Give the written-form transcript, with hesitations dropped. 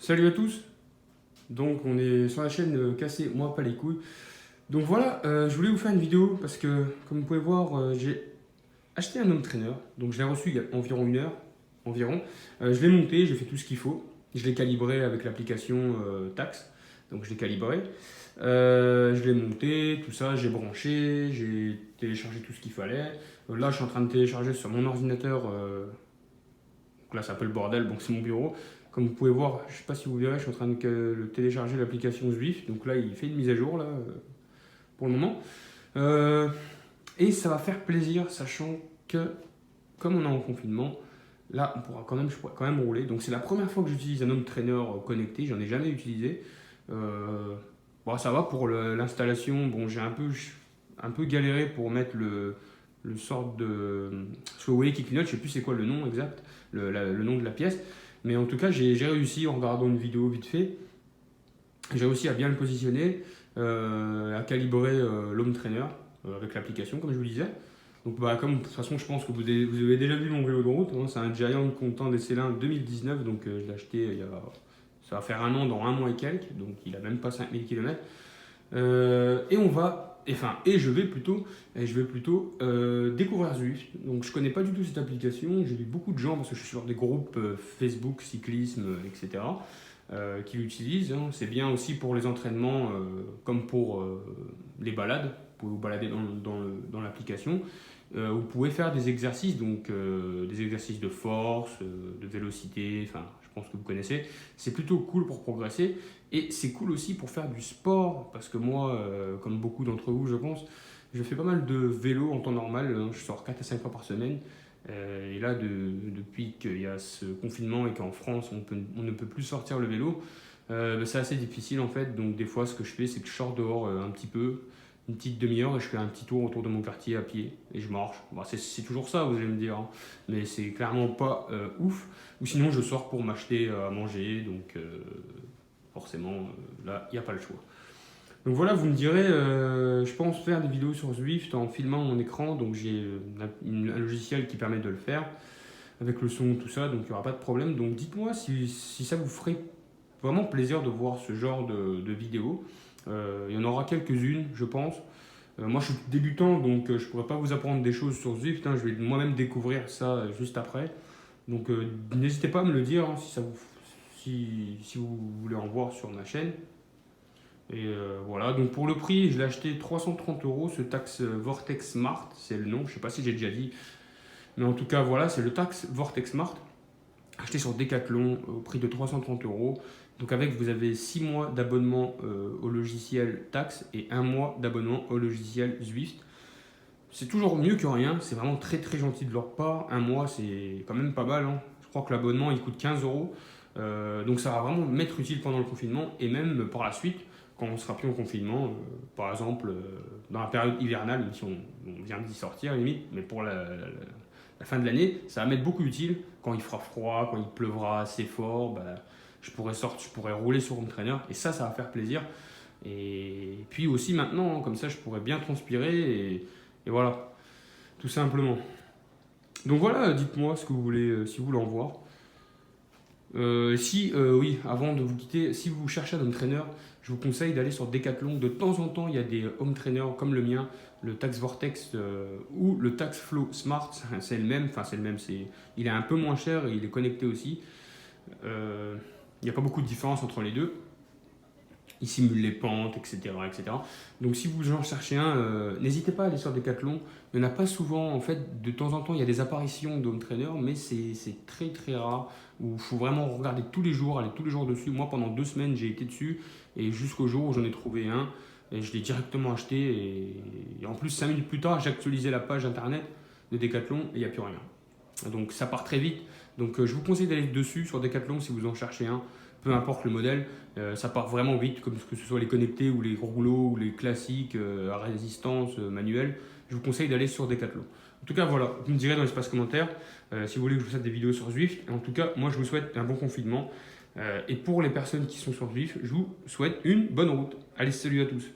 Salut à tous. Donc on est sur la chaîne Cassez moi pas les couilles. Donc voilà, je voulais vous faire une vidéo parce que comme vous pouvez voir, j'ai acheté un home trainer. Donc je l'ai reçu il y a environ une heure environ. Je l'ai monté, j'ai fait tout ce qu'il faut. Je l'ai calibré avec l'application Tax. Donc je l'ai calibré. Je l'ai monté, tout ça, j'ai branché, j'ai téléchargé tout ce qu'il fallait. Là je suis en train de télécharger sur mon ordinateur. Donc là c'est un peu le bordel, donc c'est mon bureau. Comme vous pouvez voir, je ne sais pas si vous verrez, je suis en train de télécharger l'application Zwift. Donc là, il fait une mise à jour là, pour le moment. Euh, et ça va faire plaisir, sachant que comme on est en confinement, là, je pourrais quand même rouler. Donc c'est la première fois que j'utilise un home trainer connecté, j'en ai jamais utilisé. Bon, ça va pour l'installation. Bon, j'ai un peu galéré pour mettre le sort de... Parce que vous voyez qui clignote, je sais plus c'est quoi le nom exact, le nom de la pièce. Mais en tout cas, j'ai réussi en regardant une vidéo vite fait. J'ai réussi à bien le positionner, à calibrer l'home trainer avec l'application, comme je vous disais. Donc, comme de toute façon, je pense que vous avez déjà vu mon vélo de route. Hein, c'est un Giant Content des Célins 2019. Donc, je l'ai acheté ça va faire un an dans un mois et quelques. Donc, il a même pas 5000 km. Et je vais plutôt découvrir Zwift. Donc je connais pas du tout cette application. J'ai vu beaucoup de gens parce que je suis sur des groupes Facebook, cyclisme, etc. Qui l'utilisent. Hein. C'est bien aussi pour les entraînements comme pour les balades. Vous pouvez vous balader dans l'application. Vous pouvez faire des exercices, donc des exercices de force, de vélocité, enfin je pense que vous connaissez. C'est plutôt cool pour progresser et c'est cool aussi pour faire du sport parce que moi, comme beaucoup d'entre vous je pense, je fais pas mal de vélo en temps normal, hein. Je sors 4 à 5 fois par semaine. Et là, depuis qu'il y a ce confinement et qu'en France on ne peut plus sortir le vélo, c'est assez difficile en fait. Donc des fois ce que je fais c'est que je sors dehors un petit peu, une petite demi-heure et je fais un petit tour autour de mon quartier à pied et je marche. Bon, c'est toujours ça, vous allez me dire, hein, mais c'est clairement pas ouf. Ou sinon, je sors pour m'acheter à manger, donc forcément, là, il n'y a pas le choix. Donc voilà, vous me direz, je pense faire des vidéos sur Zwift en filmant mon écran, donc j'ai un logiciel qui permet de le faire avec le son, tout ça, donc il n'y aura pas de problème. Donc dites-moi si ça vous ferait vraiment plaisir de voir ce genre de vidéos. Il y en aura quelques-unes, je pense. Moi, je suis débutant, donc je ne pourrais pas vous apprendre des choses sur Zwift. Hein, je vais moi-même découvrir ça juste après. Donc, n'hésitez pas à me le dire hein, si vous voulez en voir sur ma chaîne. Et voilà, donc pour le prix, je l'ai acheté 330 euros, ce Tax Vortex Smart, c'est le nom, je ne sais pas si j'ai déjà dit. Mais en tout cas, voilà, c'est le Tax Vortex Smart, acheté sur Decathlon au prix de 330 euros. Donc avec, vous avez 6 mois d'abonnement au logiciel Tax et 1 mois d'abonnement au logiciel Zwift. C'est toujours mieux que rien, c'est vraiment très très gentil de leur part. Un mois, c'est quand même pas mal. Hein. Je crois que l'abonnement, il coûte 15 euros. Donc ça va vraiment m'être utile pendant le confinement et même par la suite, quand on sera plus en confinement, par exemple dans la période hivernale, même si on vient d'y sortir limite, mais pour la fin de l'année, ça va m'être beaucoup utile. Quand il fera froid, quand il pleuvra assez fort, je pourrais rouler sur Home Trainer et ça va faire plaisir. Et puis aussi maintenant, hein, comme ça, je pourrais bien transpirer et voilà, tout simplement. Donc voilà, dites-moi ce que vous voulez, si vous voulez en voir. Oui, avant de vous quitter, si vous cherchez un home trainer, je vous conseille d'aller sur Decathlon. De temps en temps, il y a des home trainers comme le mien, le Tax Vortex ou le Tax Flow Smart. C'est le même, il est un peu moins cher et il est connecté aussi. Il n'y a pas beaucoup de différence entre les deux. Il simule les pentes, etc., etc. Donc si vous en cherchez un, n'hésitez pas à aller sur Decathlon. Il n'y en a pas souvent, en fait, de temps en temps, il y a des apparitions d'home trainer, mais c'est très très rare, où il faut vraiment regarder tous les jours, aller tous les jours dessus. Moi, pendant 2 semaines, j'ai été dessus, et jusqu'au jour où j'en ai trouvé un, et je l'ai directement acheté, et en plus, 5 minutes plus tard, j'ai actualisé la page internet de Decathlon, et il n'y a plus rien. Donc ça part très vite. Donc je vous conseille d'aller dessus sur Decathlon si vous en cherchez un, peu importe le modèle, ça part vraiment vite, comme que ce soit les connectés ou les rouleaux ou les classiques à résistance manuelle. Je vous conseille d'aller sur Decathlon. En tout cas, voilà, vous me direz dans l'espace commentaire si vous voulez que je vous fasse des vidéos sur Zwift. En tout cas, moi je vous souhaite un bon confinement. Et pour les personnes qui sont sur Zwift, je vous souhaite une bonne route. Allez, salut à tous.